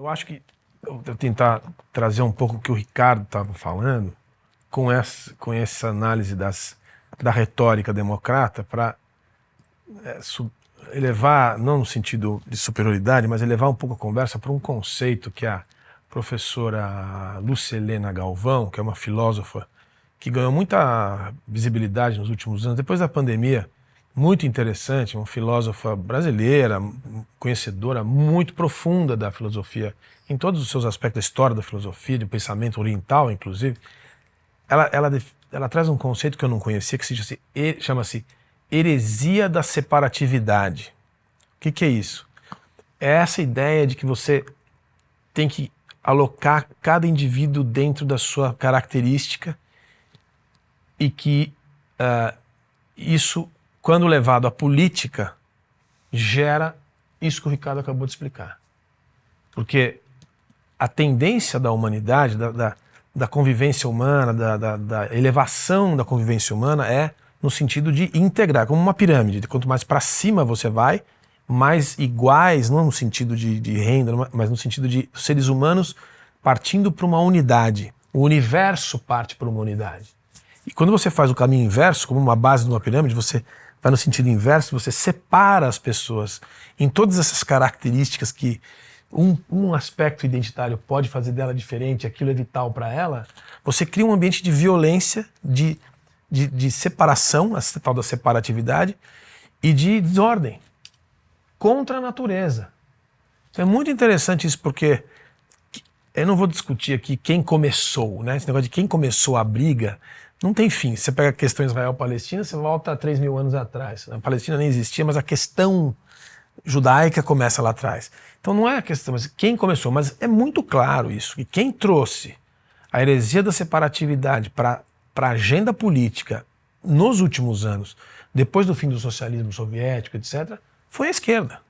Eu acho que eu vou tentar trazer um pouco o que o Ricardo estava falando com essa análise da retórica democrata para elevar, não no sentido de superioridade, mas elevar um pouco a conversa para um conceito que a professora Lucilena Galvão, que é uma filósofa que ganhou muita visibilidade nos últimos anos, depois da pandemia, muito interessante, uma filósofa brasileira, conhecedora muito profunda da filosofia, em todos os seus aspectos, da história da filosofia, do pensamento oriental, inclusive. Ela traz um conceito que eu não conhecia, que chama-se heresia da separatividade. O que é isso? É essa ideia de que você tem que alocar cada indivíduo dentro da sua característica e que isso, quando levado à política, gera isso que o Ricardo acabou de explicar. Porque a tendência da humanidade, da convivência humana, da elevação da convivência humana é no sentido de integrar, como uma pirâmide. Quanto mais para cima você vai, mais iguais, não no sentido de renda, mas no sentido de seres humanos partindo para uma unidade. O universo parte para uma unidade. E quando você faz o caminho inverso, como uma base de uma pirâmide, você vai no sentido inverso, você separa as pessoas em todas essas características que um aspecto identitário pode fazer dela diferente, aquilo é vital para ela. Você cria um ambiente de violência, de separação, essa tal da separatividade, e de desordem contra a natureza. Então é muito interessante isso, porque eu não vou discutir aqui quem começou, né? Esse negócio de quem começou a briga não tem fim. Você pega a questão Israel-Palestina, você volta a 3 mil anos atrás. A Palestina nem existia, mas a questão judaica começa lá atrás. Então não é a questão, mas quem começou. Mas é muito claro isso, que quem trouxe a heresia da separatividade para a agenda política nos últimos anos, depois do fim do socialismo soviético, etc., foi a esquerda.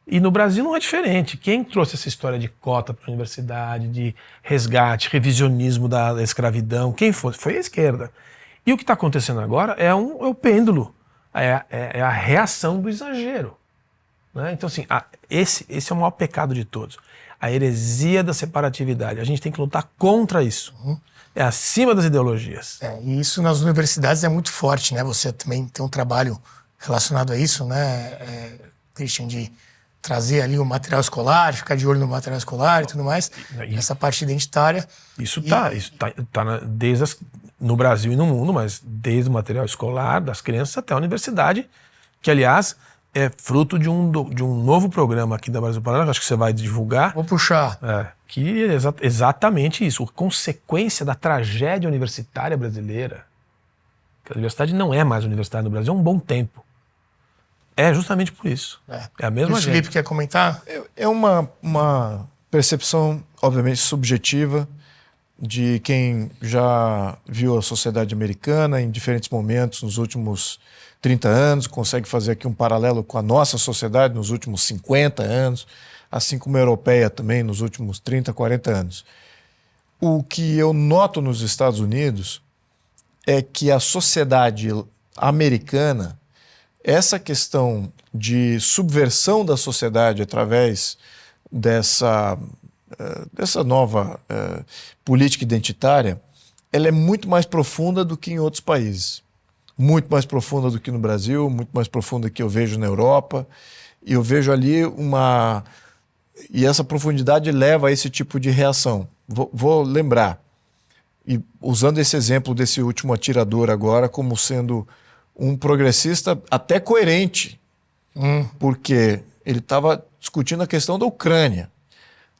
E no Brasil não é diferente. Quem trouxe essa história de cota para a universidade, de resgate, revisionismo da escravidão, quem foi? Foi a esquerda. E o que está acontecendo agora é o pêndulo, é a reação do exagero. Né? Então, assim, esse é o maior pecado de todos. A heresia da separatividade. A gente tem que lutar contra isso. É acima das ideologias. E isso nas universidades é muito forte, né? Você também tem um trabalho relacionado a isso, né, Christian, de trazer ali o material escolar, ficar de olho no material escolar e tudo mais, essa parte identitária. Isso tá desde no Brasil e no mundo, mas desde o material escolar, das crianças até a universidade, que, aliás, é fruto de um novo programa aqui da Brasil Paralelo, acho que você vai divulgar. Vou puxar. Que é exatamente isso, consequência da tragédia universitária brasileira. A universidade não é mais universitária no Brasil há um bom tempo. É justamente por isso. É a mesma gente. Felipe, quer comentar? É uma percepção, obviamente, subjetiva de quem já viu a sociedade americana em diferentes momentos nos últimos 30 anos, consegue fazer aqui um paralelo com a nossa sociedade nos últimos 50 anos, assim como a europeia também nos últimos 30, 40 anos. O que eu noto nos Estados Unidos é que a sociedade americana, essa questão de subversão da sociedade através dessa nova política identitária, ela é muito mais profunda do que em outros países. Muito mais profunda do que no Brasil, muito mais profunda que eu vejo na Europa. E eu vejo ali E essa profundidade leva a esse tipo de reação. Vou lembrar, e usando esse exemplo desse último atirador agora como sendo um progressista até coerente, porque ele estava discutindo a questão da Ucrânia.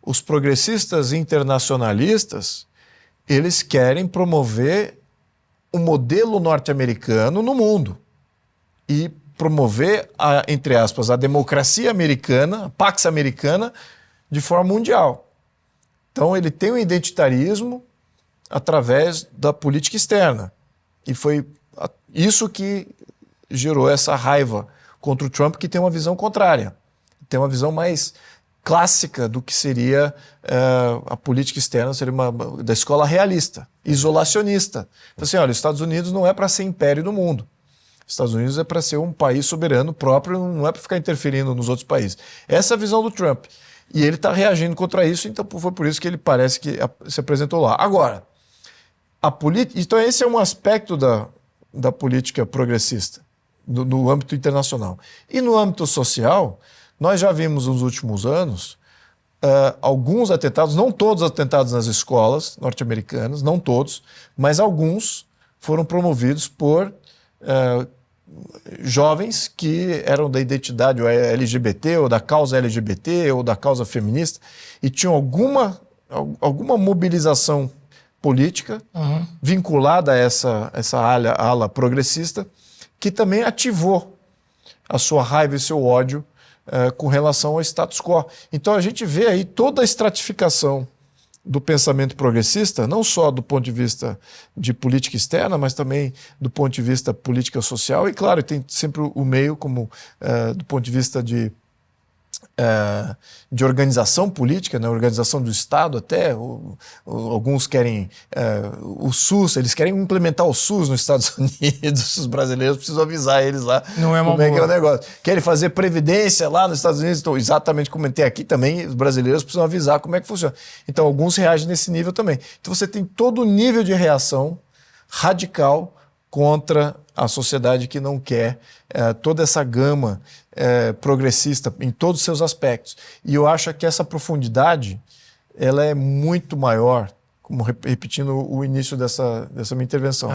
Os progressistas internacionalistas, eles querem promover o modelo norte-americano no mundo e promover, entre aspas, a democracia americana, a Pax Americana, de forma mundial. Então ele tem um identitarismo através da política externa. E foi isso que gerou essa raiva contra o Trump, que tem uma visão contrária. Tem uma visão mais clássica do que seria a política externa, seria da escola realista, isolacionista. Então, assim, olha, os Estados Unidos não é para ser império do mundo. Os Estados Unidos é para ser um país soberano próprio, não é para ficar interferindo nos outros países. Essa é a visão do Trump. E ele está reagindo contra isso, então foi por isso que ele parece que se apresentou lá. Agora, então esse é um aspecto da política progressista, no âmbito internacional. E no âmbito social, nós já vimos nos últimos anos alguns atentados, não todos os atentados nas escolas norte-americanas, não todos, mas alguns foram promovidos por jovens que eram da identidade LGBT, ou da causa LGBT, ou da causa feminista, e tinham alguma mobilização política vinculada a essa ala progressista, que também ativou a sua raiva e seu ódio com relação ao status quo. Então a gente vê aí toda a estratificação do pensamento progressista, não só do ponto de vista de política externa, mas também do ponto de vista política social, e claro, tem sempre o meio como do ponto de vista de organização política, né? Organização do Estado até, alguns querem o SUS, eles querem implementar o SUS nos Estados Unidos, os brasileiros precisam avisar eles lá como é que é o negócio. Querem fazer previdência lá nos Estados Unidos, então, exatamente como tem aqui também, os brasileiros precisam avisar como é que funciona. Então alguns reagem nesse nível também. Então você tem todo o nível de reação radical contra a sociedade que não quer toda essa gama progressista em todos os seus aspectos. E eu acho que essa profundidade ela é muito maior, como repetindo o início dessa minha intervenção,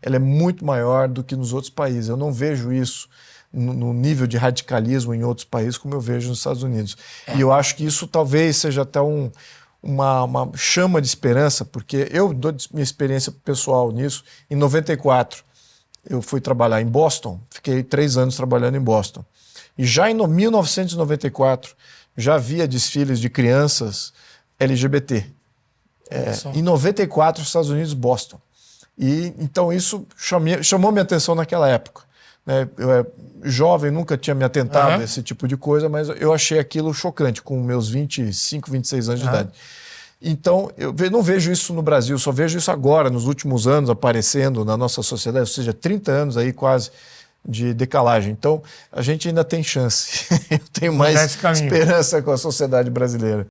ela é muito maior do que nos outros países. Eu não vejo isso no nível de radicalismo em outros países como eu vejo nos Estados Unidos. E eu acho que isso talvez seja até uma chama de esperança, porque eu dou minha experiência pessoal nisso. Em 94, eu fui trabalhar em Boston, fiquei 3 anos trabalhando em Boston. E já em 1994, já havia desfiles de crianças LGBT. Em 94, os Estados Unidos, Boston. E então isso chamou minha atenção naquela época. Né? Eu era jovem, nunca tinha me atentado a esse tipo de coisa, mas eu achei aquilo chocante, com meus 25, 26 anos de idade. Então, eu não vejo isso no Brasil, só vejo isso agora, nos últimos anos, aparecendo na nossa sociedade, ou seja, 30 anos aí quase de decalagem. Então, a gente ainda tem chance. Eu tenho mais esperança com a sociedade brasileira.